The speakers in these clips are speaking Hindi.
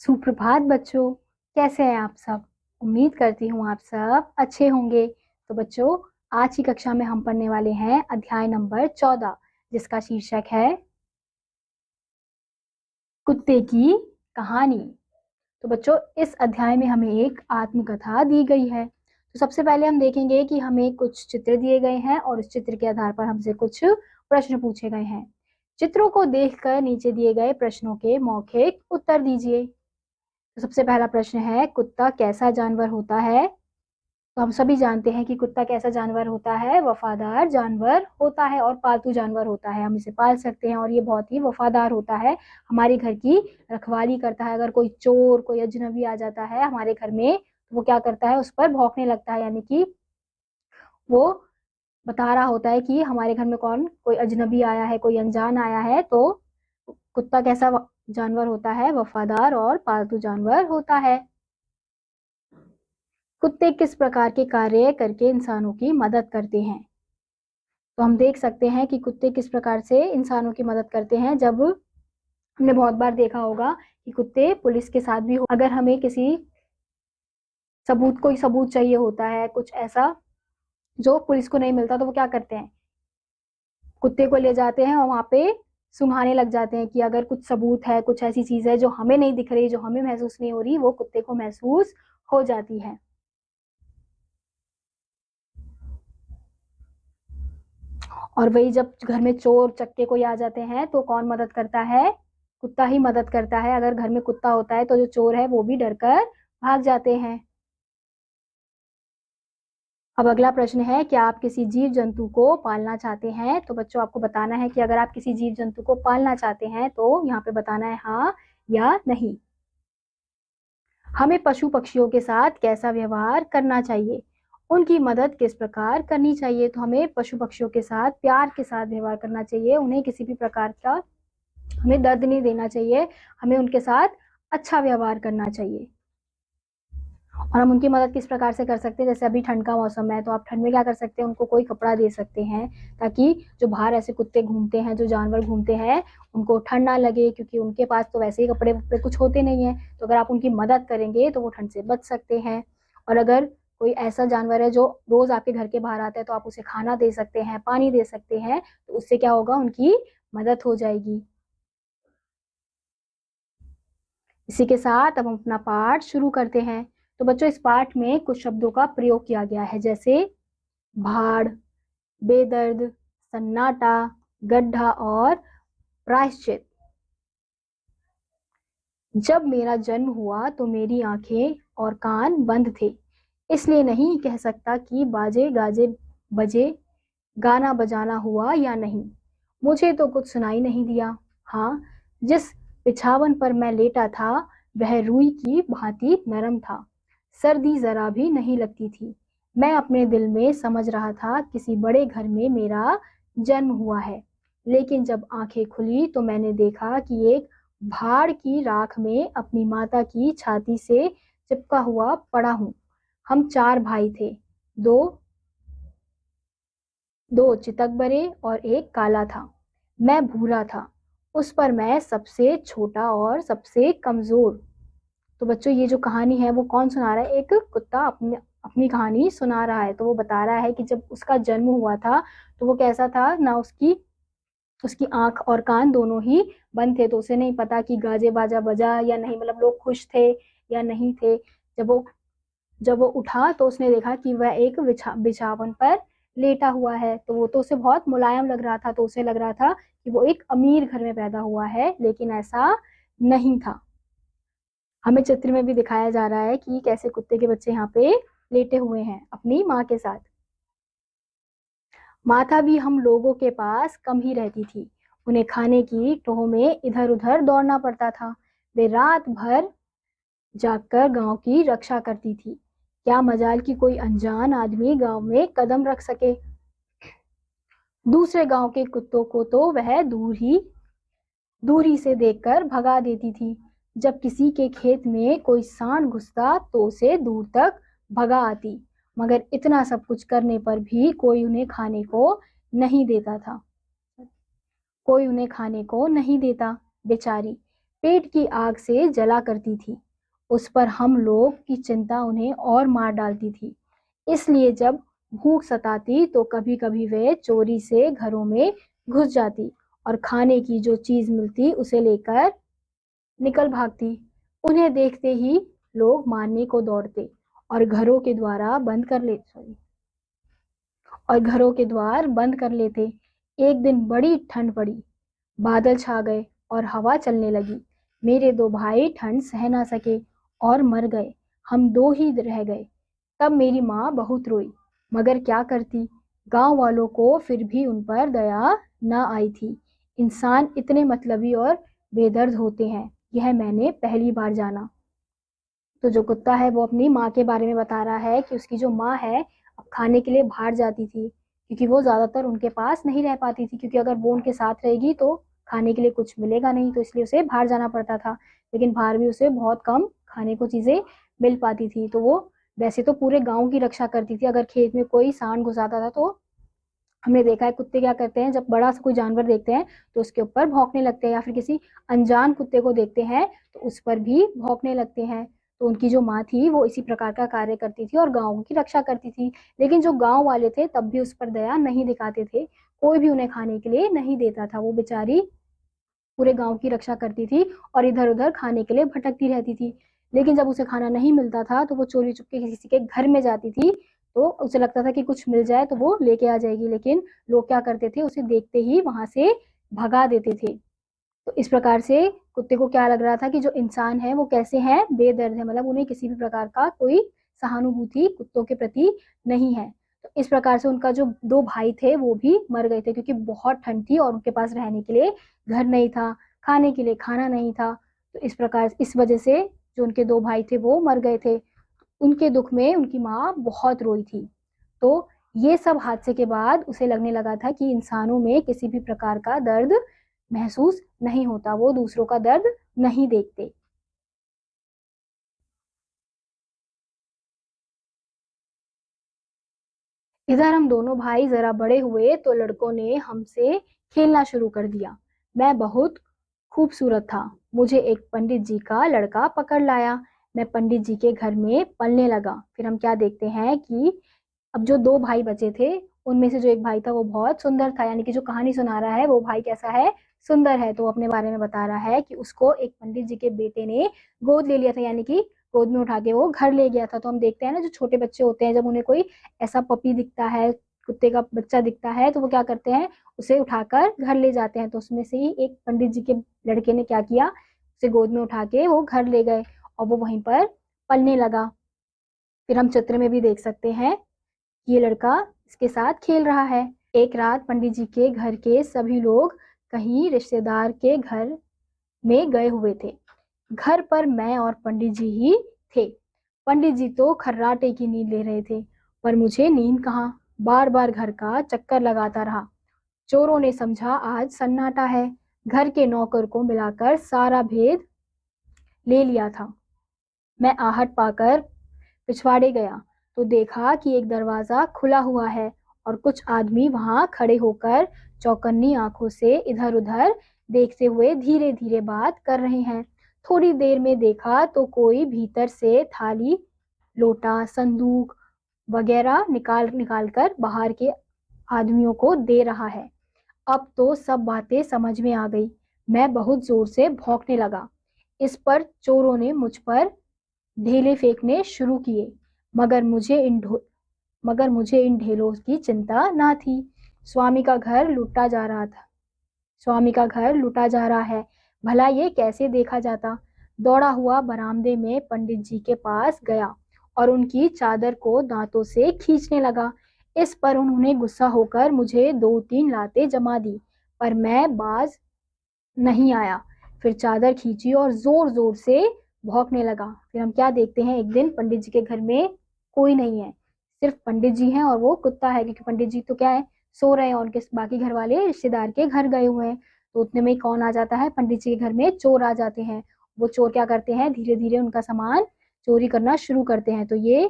सुप्रभात बच्चों, कैसे हैं आप सब। उम्मीद करती हूँ आप सब अच्छे होंगे। तो बच्चों, आज की कक्षा में हम पढ़ने वाले हैं अध्याय नंबर 14, जिसका शीर्षक है कुत्ते की कहानी। तो बच्चों, इस अध्याय में हमें एक आत्मकथा दी गई है। तो सबसे पहले हम देखेंगे कि हमें कुछ चित्र दिए गए हैं और उस चित्र के आधार पर हमसे कुछ प्रश्न पूछे गए हैं। चित्रों को देखकर नीचे दिए गए प्रश्नों के मौखिक उत्तर दीजिए। तो सबसे पहला प्रश्न है, कुत्ता कैसा जानवर होता है। तो हम सभी जानते हैं कि कुत्ता कैसा जानवर होता है, वफादार जानवर होता है और पालतू जानवर होता है। हम इसे पाल सकते हैं और ये बहुत ही वफादार होता है, हमारे घर की रखवाली करता है। अगर कोई चोर, कोई अजनबी आ जाता है हमारे घर में, तो वो क्या करता है, उस पर भौंकने लगता है, यानी कि वो बता रहा होता है कि हमारे घर में कोई अजनबी आया है, कोई अनजान आया है। तो कुत्ता कैसा जानवर होता है, वफादार और पालतू जानवर होता है। कुत्ते किस प्रकार के कार्य करके इंसानों की मदद करते हैं। तो हम देख सकते हैं कि कुत्ते किस प्रकार से इंसानों की मदद करते हैं। जब हमने बहुत बार देखा होगा कि कुत्ते पुलिस के साथ भी अगर हमें किसी कोई सबूत चाहिए होता है, कुछ ऐसा जो पुलिस को नहीं मिलता, तो वो क्या करते हैं, कुत्ते को ले जाते हैं और वहां पे सुंघाने लग जाते हैं कि अगर कुछ सबूत है, कुछ ऐसी चीज है जो हमें नहीं दिख रही, जो हमें महसूस नहीं हो रही, वो कुत्ते को महसूस हो जाती है। और वही जब घर में चोर चक्के कोई आ जाते हैं तो कौन मदद करता है, कुत्ता ही मदद करता है। अगर घर में कुत्ता होता है तो जो चोर है वो भी डरकर भाग जाते हैं। अब अगला प्रश्न है, क्या आप किसी जीव जंतु को पालना चाहते हैं। तो बच्चों, आपको बताना है कि अगर आप किसी जीव जंतु को पालना चाहते हैं तो यहाँ पे बताना है हाँ या नहीं। हमें पशु पक्षियों के साथ कैसा व्यवहार करना चाहिए, उनकी मदद किस प्रकार करनी चाहिए। तो हमें पशु पक्षियों के साथ प्यार के साथ व्यवहार करना चाहिए, उन्हें किसी भी प्रकार का हमें दर्द नहीं देना चाहिए, हमें उनके साथ अच्छा व्यवहार करना चाहिए। और हम उनकी मदद किस प्रकार से कर सकते हैं, जैसे अभी ठंड का मौसम है तो आप ठंड में क्या कर सकते हैं, उनको कोई कपड़ा दे सकते हैं, ताकि जो बाहर ऐसे कुत्ते घूमते हैं, जो जानवर घूमते हैं, उनको ठंड ना लगे, क्योंकि उनके पास तो वैसे ही कपड़े वपड़े कुछ होते नहीं है। तो अगर आप उनकी मदद करेंगे तो वो ठंड से बच सकते हैं। और अगर कोई ऐसा जानवर है जो रोज आपके घर के बाहर आता है, तो आप उसे खाना दे सकते हैं, पानी दे सकते हैं, तो उससे क्या होगा, उनकी मदद हो जाएगी। इसी के साथ अब हम अपना पाठ शुरू करते हैं। तो बच्चों, इस पाठ में कुछ शब्दों का प्रयोग किया गया है, जैसे भाड़, बेदर्द, सन्नाटा, गड्ढा और प्रायश्चित। जब मेरा जन्म हुआ तो मेरी आंखें और कान बंद थे, इसलिए नहीं कह सकता कि बाजे गाजे बजे, गाना बजाना हुआ या नहीं। मुझे तो कुछ सुनाई नहीं दिया। हाँ, जिस बिछावन पर मैं लेटा था वह रुई की भांति नरम था, सर्दी जरा भी नहीं लगती थी। मैं अपने दिल में समझ रहा था किसी बड़े घर में मेरा जन्म हुआ है, लेकिन जब आंखें खुली तो मैंने देखा कि एक भाड़ की राख में अपनी माता की छाती से चिपका हुआ पड़ा हूँ। हम 4 भाई थे, दो दो चितकबरे और एक काला था। मैं भूरा था, उस पर मैं सबसे छोटा और सबसे कमजोर। तो बच्चों, ये जो कहानी है वो कौन सुना रहा है, एक कुत्ता अपनी अपनी कहानी सुना रहा है। तो वो बता रहा है कि जब उसका जन्म हुआ था तो वो कैसा था, ना उसकी उसकी आंख और कान दोनों ही बंद थे, तो उसे नहीं पता कि गाजे बाजा बजा या नहीं, मतलब लोग खुश थे या नहीं थे। जब वो उठा तो उसने देखा कि वह एक बिछावन पर लेटा हुआ है। तो वो तो उसे बहुत मुलायम लग रहा था, तो उसे लग रहा था कि वो एक अमीर घर में पैदा हुआ है, लेकिन ऐसा नहीं था। हमें चित्र में भी दिखाया जा रहा है कि कैसे कुत्ते के बच्चे यहाँ पे लेटे हुए हैं अपनी माँ के साथ। माता भी हम लोगों के पास कम ही रहती थी, उन्हें खाने की टोह में इधर उधर दौड़ना पड़ता था। वे रात भर जागकर गांव की रक्षा करती थी। क्या मजाल कि कोई अनजान आदमी गांव में कदम रख सके। दूसरे गांव के कुत्तों को तो वह दूरी से देखकर भगा देती थी। जब किसी के खेत में कोई सांड घुसता तो उसे दूर तक भगा आती, मगर इतना सब कुछ करने पर भी कोई उन्हें खाने को नहीं देता था। कोई उन्हें खाने को नहीं देता, बेचारी। पेट की आग से जला करती थी। उस पर हम लोग की चिंता उन्हें और मार डालती थी। इसलिए जब भूख सताती तो कभी कभी वे चोरी से घरों में घुस जाती और खाने की जो चीज मिलती उसे लेकर निकल भागती। उन्हें देखते ही लोग मारने को दौड़ते और घरों के द्वार बंद कर लेते। एक दिन बड़ी ठंड पड़ी, बादल छा गए और हवा चलने लगी। मेरे दो भाई ठंड सह ना सके और मर गए। हम दो ही रह गए। तब मेरी माँ बहुत रोई, मगर क्या करती, गांव वालों को फिर भी उन पर दया न आई थी। इंसान इतने मतलबी और बेदर्द होते हैं, यह मैंने पहली बार जाना। तो जो कुत्ता है वो अपनी माँ के बारे में बता रहा है कि उसकी जो माँ है अब खाने के लिए बाहर जाती थी, क्योंकि वो ज़्यादातर उनके पास नहीं रह पाती थी, क्योंकि अगर वो उनके साथ रहेगी तो खाने के लिए कुछ मिलेगा नहीं, तो इसलिए उसे बाहर जाना पड़ता था। लेकिन बाहर भी उसे बहुत कम खाने को चीज़ें मिल पाती थी। तो वो वैसे तो पूरे गाँव की रक्षा करती थी। अगर खेत में कोई सांड घुस आता था तो हमने देखा है कुत्ते क्या करते हैं, जब बड़ा सा कोई जानवर देखते हैं तो उसके ऊपर भौंकने लगते हैं, या फिर किसी अनजान कुत्ते को देखते हैं तो उस पर भी भौंकने लगते हैं। तो उनकी जो माँ थी वो इसी प्रकार का कार्य करती थी और गाँव की रक्षा करती थी। लेकिन जो गाँव वाले थे तब भी उस पर दया नहीं दिखाते थे, कोई भी उन्हें खाने के लिए नहीं देता था। वो बेचारी पूरे गांव की रक्षा करती थी और इधर उधर खाने के लिए भटकती रहती थी। लेकिन जब उसे खाना नहीं मिलता था तो वो चोरी चुपके किसी के घर में जाती थी, तो उसे लगता था कि कुछ मिल जाए तो वो लेके आ जाएगी। लेकिन लोग क्या करते थे, उसे देखते ही वहां से भगा देते थे। तो इस प्रकार से कुत्ते को क्या लग रहा था कि जो इंसान है वो कैसे हैं, बेदर्द है, मतलब उन्हें किसी भी प्रकार का कोई सहानुभूति कुत्तों के प्रति नहीं है। तो इस प्रकार से उनका जो दो भाई थे वो भी मर गए थे, क्योंकि बहुत ठंड थी और उनके पास रहने के लिए घर नहीं था, खाने के लिए खाना नहीं था। तो इस वजह से जो उनके दो भाई थे वो मर गए थे। उनके दुख में उनकी माँ बहुत रोई थी। तो ये सब हादसे के बाद उसे लगने लगा था कि इंसानों में किसी भी प्रकार का दर्द महसूस नहीं होता, वो दूसरों का दर्द नहीं देखते। इधर हम दोनों भाई जरा बड़े हुए तो लड़कों ने हमसे खेलना शुरू कर दिया। मैं बहुत खूबसूरत था, मुझे एक पंडित जी का लड़का पकड़ लाया। मैं पंडित जी के घर में पलने लगा। फिर हम क्या देखते हैं कि अब जो दो भाई बचे थे उनमें से जो एक भाई था वो बहुत सुंदर था, यानी कि जो कहानी सुना रहा है वो भाई कैसा है, सुंदर है। तो अपने बारे में बता रहा है कि उसको एक पंडित जी के बेटे ने गोद ले लिया था, यानी कि गोद में उठा के वो घर ले गया था। तो हम देखते हैं ना, जो छोटे बच्चे होते हैं जब उन्हें कोई ऐसा पपी दिखता है, कुत्ते का बच्चा दिखता है, तो वो क्या करते हैं, उसे उठाकर घर ले जाते हैं। तो उसमें से ही एक पंडित जी के लड़के ने क्या किया, उसे गोद में उठा के वो घर ले गए और वो वहीं पर पलने लगा। फिर हम चित्र में भी देख सकते हैं ये लड़का इसके साथ खेल रहा है। एक रात पंडित जी के घर के सभी लोग कहीं रिश्तेदार के घर में गए हुए थे। घर पर मैं और पंडित जी ही थे। पंडित जी तो खर्राटे की नींद ले रहे थे, पर मुझे नींद कहाँ, बार बार घर का चक्कर लगाता रहा। चोरों ने समझा आज सन्नाटा है, घर के नौकर को मिलाकर सारा भेद ले लिया था। मैं आहट पाकर पिछवाड़े गया तो देखा कि एक दरवाजा खुला हुआ है और कुछ आदमी वहां खड़े होकर चौकन्नी आंखों से इधर उधर देखते हुए धीरे धीरे बात कर रहे हैं। थोड़ी देर में देखा तो कोई भीतर से थाली, लोटा, संदूक वगैरह निकाल निकाल कर बाहर के आदमियों को दे रहा है। अब तो सब बातें समझ में आ गई। मैं बहुत जोर से भौंकने लगा। इस पर चोरों ने मुझ पर ढेले फेंकने शुरू किए, मगर मुझे इन ढेलों की चिंता ना थी। स्वामी का घर लूटा जा रहा था स्वामी का घर लूटा जा रहा है, भला ये कैसे देखा जाता। दौड़ा हुआ बरामदे में पंडित जी के पास गया और उनकी चादर को दांतों से खींचने लगा। इस पर उन्होंने गुस्सा होकर मुझे दो तीन लातें जमा दी, पर मैं बाज नहीं आया। फिर चादर खींची और जोर जोर से भौंकने लगा। फिर हम क्या देखते हैं, एक दिन पंडित जी के घर में कोई नहीं है, सिर्फ पंडित जी हैं और वो कुत्ता है, क्योंकि पंडित जी तो क्या है, सो रहे हैं और उनके बाकी घर वाले रिश्तेदार के घर गए हुए हैं। तो उतने में कौन आ जाता है, पंडित जी के घर में चोर आ जाते हैं। वो चोर क्या करते हैं, धीरे धीरे उनका सामान चोरी करना शुरू करते हैं। तो ये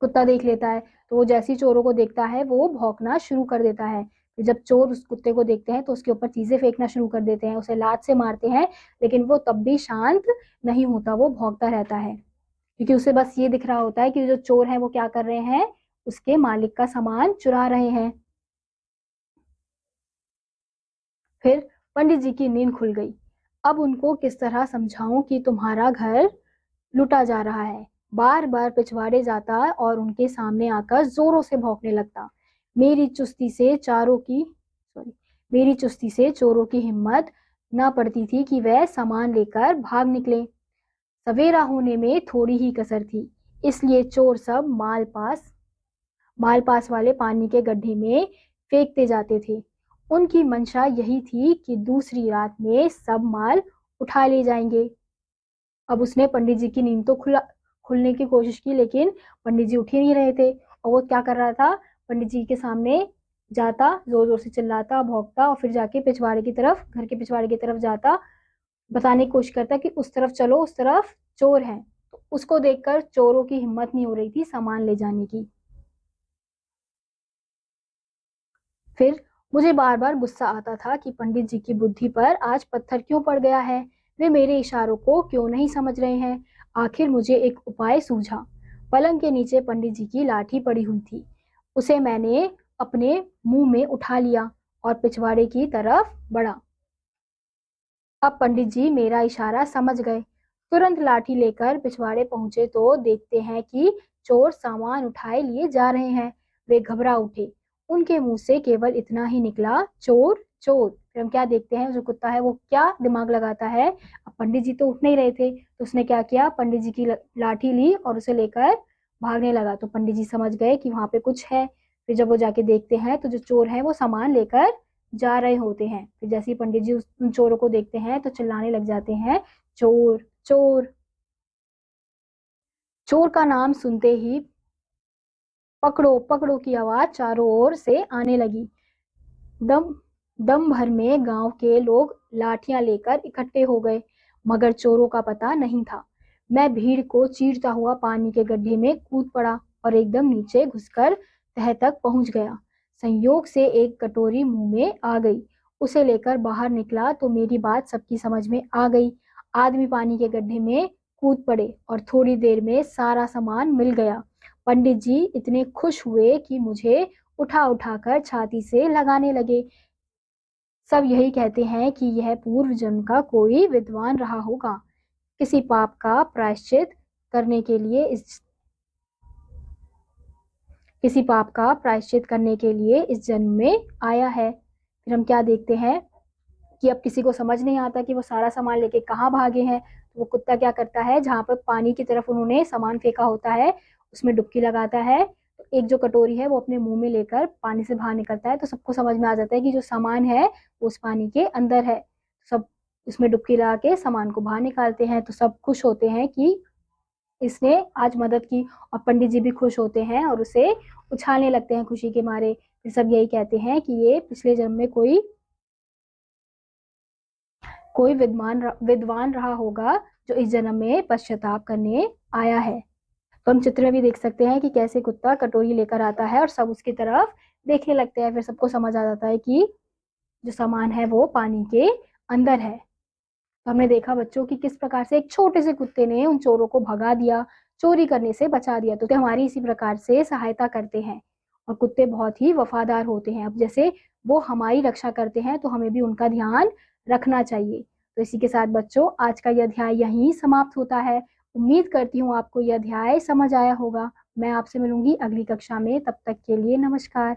कुत्ता देख लेता है, तो वो जैसे ही चोरों को देखता है वो भौंकना शुरू कर देता है। जब चोर उस कुत्ते को देखते हैं तो उसके ऊपर चीजें फेंकना शुरू कर देते हैं, उसे लात से मारते हैं, लेकिन वो तब भी शांत नहीं होता, वो भौंकता रहता है, क्योंकि उसे बस ये दिख रहा होता है कि जो चोर हैं वो क्या कर रहे हैं, उसके मालिक का सामान चुरा रहे हैं। फिर पंडित जी की नींद खुल गई। अब उनको किस तरह समझाऊं कि तुम्हारा घर लूटा जा रहा है। बार बार पिछवाड़े जाता और उनके सामने आकर जोरों से भौंकने लगता। मेरी चुस्ती से चारों की सॉरी मेरी चुस्ती से चोरों की हिम्मत न पड़ती थी कि वह सामान लेकर भाग निकले। सवेरा होने में थोड़ी ही कसर थी, इसलिए चोर सब माल पास वाले पानी के गड्ढे में फेंकते जाते थे। उनकी मंशा यही थी कि दूसरी रात में सब माल उठा ले जाएंगे। अब उसने पंडित जी की नींद तो खुलने की कोशिश की, लेकिन पंडित जी उठ ही नहीं रहे थे। और वो क्या कर रहा था, पंडित जी के सामने जाता, जोर जोर से चिल्लाता, भौंकता, और फिर जाके पिछवाड़े की तरफ, घर के पिछवाड़े की तरफ जाता, बताने की कोशिश करता कि उस तरफ चलो, उस तरफ चोर हैं। तो उसको देखकर चोरों की हिम्मत नहीं हो रही थी सामान ले जाने की। फिर मुझे बार बार गुस्सा आता था कि पंडित जी की बुद्धि पर आज पत्थर क्यों पड़ गया है, वे मेरे इशारों को क्यों नहीं समझ रहे हैं। आखिर मुझे एक उपाय सूझा। पलंग के नीचे पंडित जी की लाठी पड़ी हुई थी, उसे मैंने अपने मुंह में उठा लिया और पिछवाड़े की तरफ बढ़ा। अब पंडित जी मेरा इशारा समझ गए, तुरंत लाठी लेकर पिछवाड़े पहुंचे तो देखते हैं कि चोर सामान उठाए लिए जा रहे हैं। वे घबरा उठे, उनके मुंह से केवल इतना ही निकला, चोर चोर। फिर हम क्या देखते हैं, जो कुत्ता है वो क्या दिमाग लगाता है। अब पंडित जी तो उठ नहीं रहे थे, तो उसने क्या किया, पंडित जी की लाठी ली और उसे लेकर भागने लगा। तो पंडित जी समझ गए कि वहां पे कुछ है। फिर जब वो जाके देखते हैं तो जो चोर है वो सामान लेकर जा रहे होते हैं। फिर जैसे ही पंडित जी उन चोरों को देखते हैं तो चिल्लाने लग जाते हैं, चोर चोर। चोर का नाम सुनते ही पकड़ो पकड़ो की आवाज चारों ओर से आने लगी। दम दम भर में गांव के लोग लाठियां लेकर इकट्ठे हो गए, मगर चोरों का पता नहीं था। मैं भीड़ को चीरता हुआ पानी के गड्ढे में कूद पड़ा और एकदम नीचे घुसकर तह तक पहुंच गया। संयोग से एक कटोरी मुंह में आ गई, उसे लेकर बाहर निकला तो मेरी बात सबकी समझ में आ गई। आदमी पानी के गड्ढे में कूद पड़े और थोड़ी देर में सारा सामान मिल गया। पंडित जी इतने खुश हुए कि मुझे उठा उठाकर छाती से लगाने लगे। सब यही कहते हैं कि यह पूर्व जन्म का कोई विद्वान रहा होगा, किसी पाप का प्रायश्चित करने के लिए इस जन्म में आया है। फिर हम क्या देखते हैं कि अब किसी को समझ नहीं आता कि वो सारा सामान लेके कहाँ भागे हैं। तो वो कुत्ता क्या करता है, जहाँ पर पानी की तरफ उन्होंने सामान फेंका होता है उसमें डुबकी लगाता है। तो एक जो कटोरी है वो अपने मुंह में लेकर पानी से बाहर निकलता है, तो सबको समझ में आ जाता है कि जो सामान है वो उस पानी के अंदर है। सब उसमें डुबकी लगा के सामान को बाहर निकालते हैं, तो सब खुश होते हैं कि इसने आज मदद की। और पंडित जी भी खुश होते हैं और उसे उछालने लगते हैं खुशी के मारे। फिर सब यही कहते हैं कि ये पिछले जन्म में कोई विद्वान रहा होगा, जो इस जन्म में पश्चाताप करने आया है। तो हम चित्र में भी देख सकते हैं कि कैसे कुत्ता कटोरी लेकर आता है और सब उसकी तरफ देखने लगते हैं। फिर सबको समझ आ जाता है कि जो सामान है वो पानी के अंदर है। तो हमने देखा बच्चों की किस प्रकार से एक छोटे से कुत्ते ने उन चोरों को भगा दिया, चोरी करने से बचा दिया। तो हमारी इसी प्रकार से सहायता करते हैं और कुत्ते बहुत ही वफादार होते हैं। अब जैसे वो हमारी रक्षा करते हैं तो हमें भी उनका ध्यान रखना चाहिए। तो इसी के साथ बच्चों आज का यह अध्याय यहीं समाप्त होता है। उम्मीद करती हूँ आपको यह अध्याय समझ आया होगा। मैं आपसे मिलूंगी अगली कक्षा में, तब तक के लिए नमस्कार।